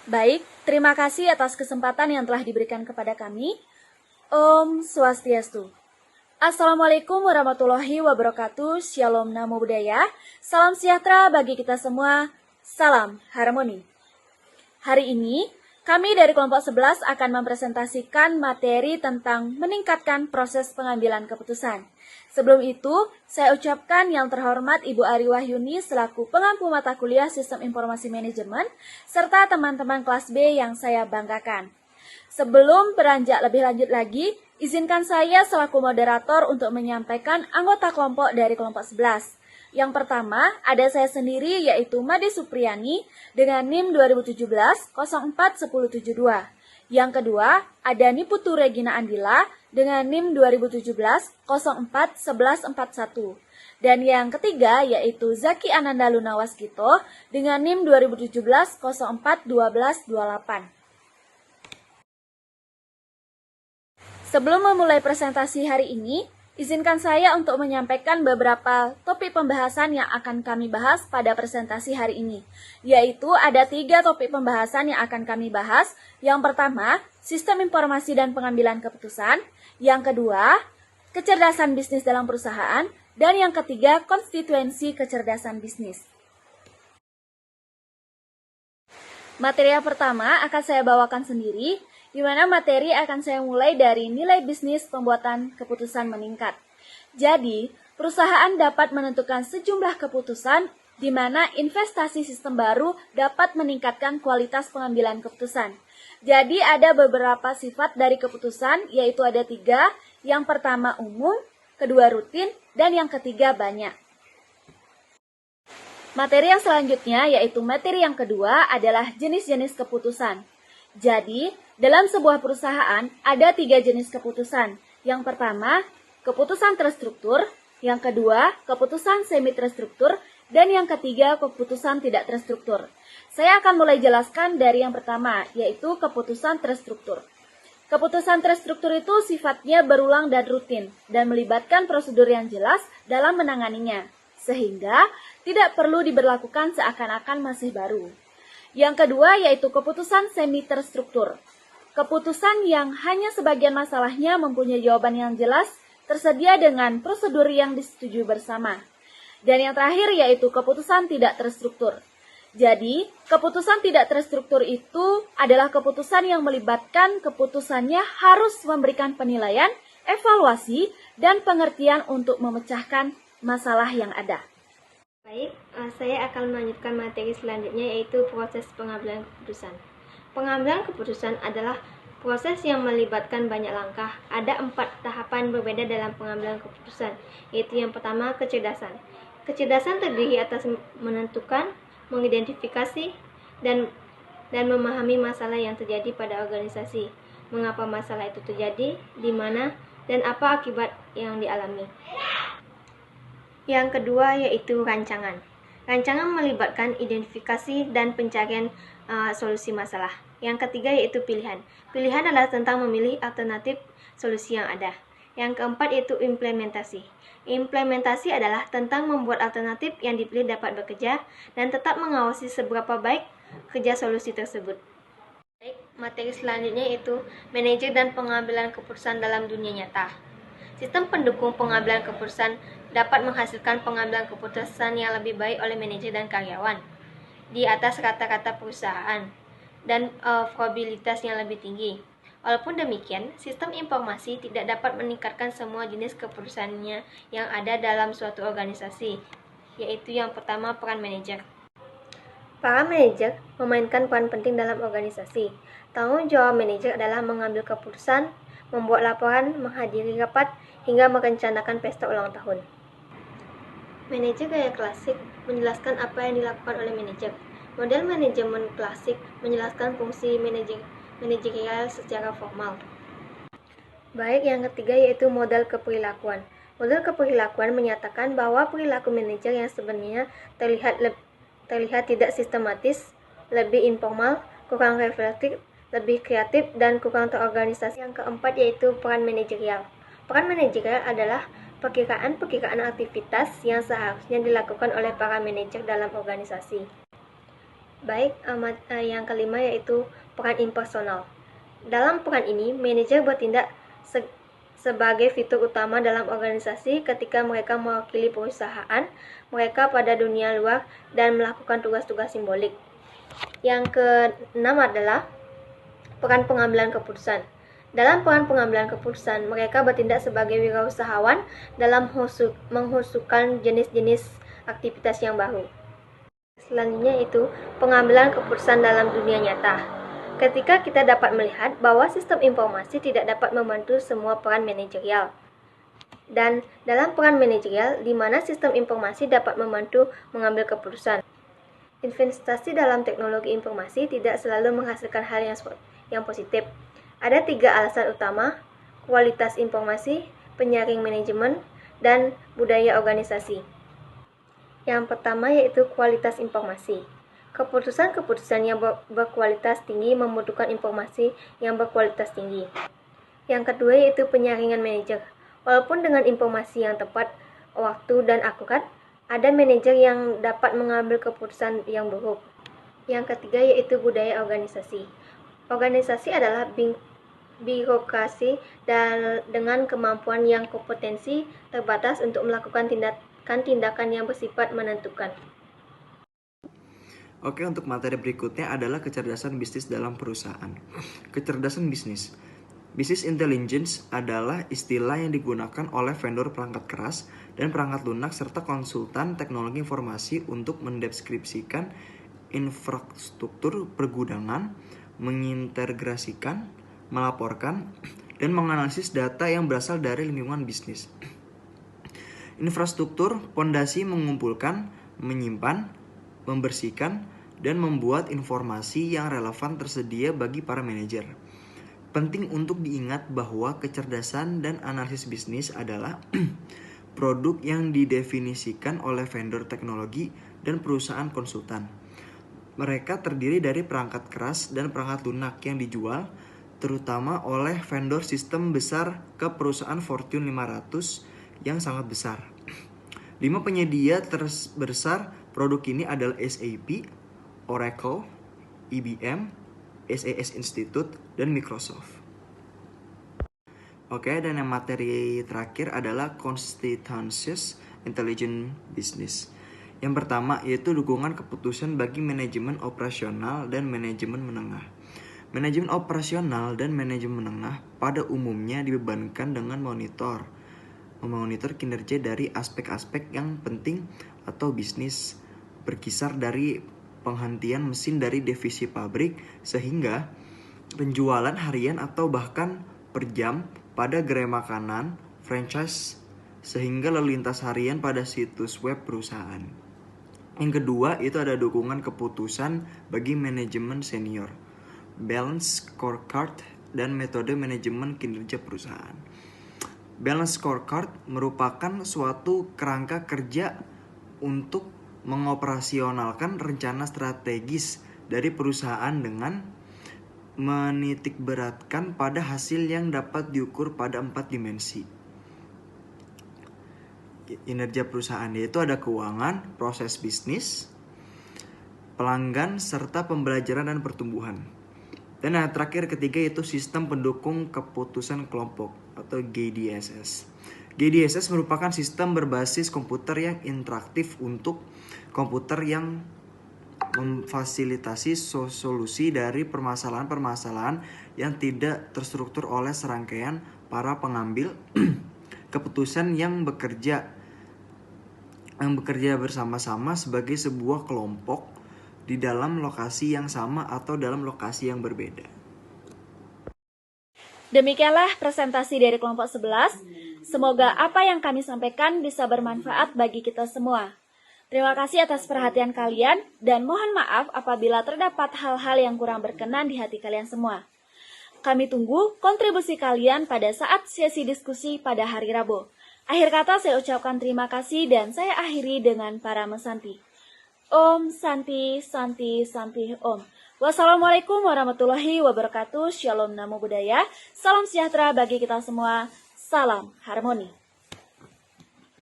Baik, terima kasih atas kesempatan yang telah diberikan kepada kami. Om Swastiastu. Assalamualaikum warahmatullahi wabarakatuh. Shalom Namo Buddhaya. Salam sejahtera bagi kita semua. Salam harmoni. Hari ini, kami dari kelompok 11 akan mempresentasikan materi tentang meningkatkan proses pengambilan keputusan. Sebelum itu, saya ucapkan yang terhormat Ibu Ari Wahyuni selaku pengampu mata kuliah Sistem Informasi Manajemen, serta teman-teman kelas B yang saya banggakan. Sebelum beranjak lebih lanjut lagi, izinkan saya selaku moderator untuk menyampaikan anggota kelompok dari kelompok 11. Yang pertama, ada saya sendiri yaitu Made Supriyani dengan NIM 2017-04-1072. Yang kedua, ada Niputu Regina Andila dengan NIM 2017-04-1141. Dan yang ketiga yaitu Zaki Ananda Luna Waskito dengan NIM 2017-04-1228. Sebelum memulai presentasi hari ini, izinkan saya untuk menyampaikan beberapa topik pembahasan yang akan kami bahas pada presentasi hari ini. Yaitu ada 3 topik pembahasan yang akan kami bahas. Yang pertama, sistem informasi dan pengambilan keputusan. Yang kedua, kecerdasan bisnis dalam perusahaan. Dan yang ketiga, konstituensi kecerdasan bisnis. Materi yang pertama akan saya bawakan sendiri, di mana materi akan saya mulai dari nilai bisnis pembuatan keputusan meningkat. Jadi, perusahaan dapat menentukan sejumlah keputusan di mana investasi sistem baru dapat meningkatkan kualitas pengambilan keputusan. Jadi, ada beberapa sifat dari keputusan, yaitu ada 3. Yang pertama umum, kedua rutin, dan yang ketiga banyak. Materi yang selanjutnya, yaitu materi yang kedua, adalah jenis-jenis keputusan. Jadi, dalam sebuah perusahaan ada 3 jenis keputusan. Yang pertama, keputusan terstruktur. Yang kedua, keputusan semi terstruktur. Dan yang ketiga, keputusan tidak terstruktur. Saya akan mulai jelaskan dari yang pertama, yaitu keputusan terstruktur. Keputusan terstruktur itu sifatnya berulang dan rutin, dan melibatkan prosedur yang jelas dalam menanganinya, sehingga tidak perlu diberlakukan seakan-akan masih baru. Yang kedua yaitu keputusan semi terstruktur. Keputusan yang hanya sebagian masalahnya mempunyai jawaban yang jelas, tersedia dengan prosedur yang disetujui bersama. Dan yang terakhir yaitu keputusan tidak terstruktur. Jadi, keputusan tidak terstruktur itu adalah keputusan yang melibatkan keputusannya harus memberikan penilaian, evaluasi, dan pengertian untuk memecahkan masalah yang ada. Baik, saya akan melanjutkan materi selanjutnya yaitu proses pengambilan keputusan. Pengambilan keputusan adalah proses yang melibatkan banyak langkah. Ada 4 tahapan berbeda dalam pengambilan keputusan, yaitu yang pertama kecerdasan. Kecerdasan terdiri atas menentukan, mengidentifikasi, dan memahami masalah yang terjadi pada organisasi. Mengapa masalah itu terjadi, di mana, dan apa akibat yang dialami. Yang kedua yaitu rancangan. Rancangan melibatkan identifikasi dan pencarian solusi masalah. Yang ketiga yaitu pilihan. Pilihan adalah tentang memilih alternatif solusi yang ada. Yang keempat yaitu implementasi. Implementasi adalah tentang membuat alternatif yang dipilih dapat bekerja dan tetap mengawasi seberapa baik kerja solusi tersebut. Baik, materi selanjutnya yaitu manajer dan pengambilan keputusan dalam dunia nyata. Sistem pendukung pengambilan keputusan dapat menghasilkan pengambilan keputusan yang lebih baik oleh manajer dan karyawan di atas rata-rata perusahaan dan probabilitas yang lebih tinggi. Walaupun demikian, sistem informasi tidak dapat meningkatkan semua jenis keputusannya yang ada dalam suatu organisasi, yaitu yang pertama peran manajer. Para manajer memainkan peran penting dalam organisasi. Tanggung jawab manajer adalah mengambil keputusan, membuat laporan, menghadiri rapat, hingga merencanakan pesta ulang tahun. Manajer gaya klasik menjelaskan apa yang dilakukan oleh manajer. Model manajemen klasik menjelaskan fungsi manajerial secara formal. Baik, yang ketiga yaitu model keperilakuan. Model keperilakuan menyatakan bahwa perilaku manajer yang sebenarnya terlihat tidak sistematis, lebih informal, kurang reflektif, lebih kreatif, dan kurang terorganisasi. Yang keempat yaitu peran manajerial. Peran manajerial adalah perkiraan aktivitas yang seharusnya dilakukan oleh para manajer dalam organisasi. Baik, yang kelima yaitu peran impersonal. Dalam peran ini, manajer bertindak sebagai fitur utama dalam organisasi ketika mereka mewakili perusahaan mereka pada dunia luar dan melakukan tugas-tugas simbolik. Yang keenam adalah peran pengambilan keputusan. Dalam peran pengambilan keputusan, mereka bertindak sebagai wirausahawan dalam mengusulkan jenis-jenis aktivitas yang baru. Selanjutnya itu pengambilan keputusan dalam dunia nyata. Ketika kita dapat melihat bahwa sistem informasi tidak dapat membantu semua peran manajerial. Dan dalam peran manajerial, di mana sistem informasi dapat membantu mengambil keputusan. Investasi dalam teknologi informasi tidak selalu menghasilkan hal yang positif. Ada 3 alasan utama: kualitas informasi, penyaring manajemen, dan budaya organisasi. Yang pertama yaitu kualitas informasi. Keputusan-keputusan yang berkualitas tinggi membutuhkan informasi yang berkualitas tinggi. Yang kedua yaitu penyaringan manajer. Walaupun dengan informasi yang tepat, waktu, dan akurat, ada manajer yang dapat mengambil keputusan yang buruk. Yang ketiga yaitu budaya organisasi. Organisasi adalah birokrasi dengan kemampuan yang kompetensi terbatas untuk melakukan tindakan yang bersifat menentukan. Oke, untuk materi berikutnya adalah kecerdasan bisnis dalam perusahaan. Kecerdasan bisnis. Business intelligence adalah istilah yang digunakan oleh vendor perangkat keras dan perangkat lunak serta konsultan teknologi informasi untuk mendeskripsikan infrastruktur pergudangan, mengintegrasikan, melaporkan, dan menganalisis data yang berasal dari lingkungan bisnis. Infrastruktur pondasi mengumpulkan, menyimpan, membersihkan, dan membuat informasi yang relevan tersedia bagi para manajer. Penting untuk diingat bahwa kecerdasan dan analisis bisnis adalah produk yang didefinisikan oleh vendor teknologi dan perusahaan konsultan. Mereka terdiri dari perangkat keras dan perangkat lunak yang dijual terutama oleh vendor sistem besar ke perusahaan Fortune 500 yang sangat besar. 5 penyedia terbesar produk ini adalah SAP, Oracle, IBM, SAS Institute, dan Microsoft. Oke, dan yang materi terakhir adalah Constituencies Intelligent Business. Yang pertama yaitu dukungan keputusan bagi manajemen operasional dan manajemen menengah. Manajemen operasional dan manajemen menengah pada umumnya dibebankan dengan memonitor kinerja dari aspek-aspek yang penting atau bisnis, berkisar dari penghentian mesin dari divisi pabrik sehingga penjualan harian atau bahkan per jam pada gerai makanan, franchise, sehingga lalu lintas harian pada situs web perusahaan. Yang kedua itu ada dukungan keputusan bagi manajemen senior, balance scorecard, dan metode manajemen kinerja perusahaan. Balance scorecard merupakan suatu kerangka kerja untuk mengoperasionalkan rencana strategis dari perusahaan dengan menitikberatkan pada hasil yang dapat diukur pada 4 dimensi kinerja perusahaan, yaitu ada keuangan, proses bisnis, pelanggan, serta pembelajaran dan pertumbuhan. Dan yang terakhir ketiga yaitu sistem pendukung keputusan kelompok atau GDSS. GDSS merupakan sistem berbasis komputer yang interaktif untuk komputer yang memfasilitasi solusi dari permasalahan-permasalahan yang tidak terstruktur oleh serangkaian para pengambil keputusan yang bekerja bersama-sama sebagai sebuah kelompok di dalam lokasi yang sama atau dalam lokasi yang berbeda. Demikianlah presentasi dari kelompok 11. Semoga apa yang kami sampaikan bisa bermanfaat bagi kita semua. Terima kasih atas perhatian kalian dan mohon maaf apabila terdapat hal-hal yang kurang berkenan di hati kalian semua. Kami tunggu kontribusi kalian pada saat sesi diskusi pada hari Rabu. Akhir kata saya ucapkan terima kasih dan saya akhiri dengan para mesanti. Om Santi Santi Santi Om. Wassalamualaikum warahmatullahi wabarakatuh. Shalom Namo Buddhaya. Salam sejahtera bagi kita semua. Salam harmoni.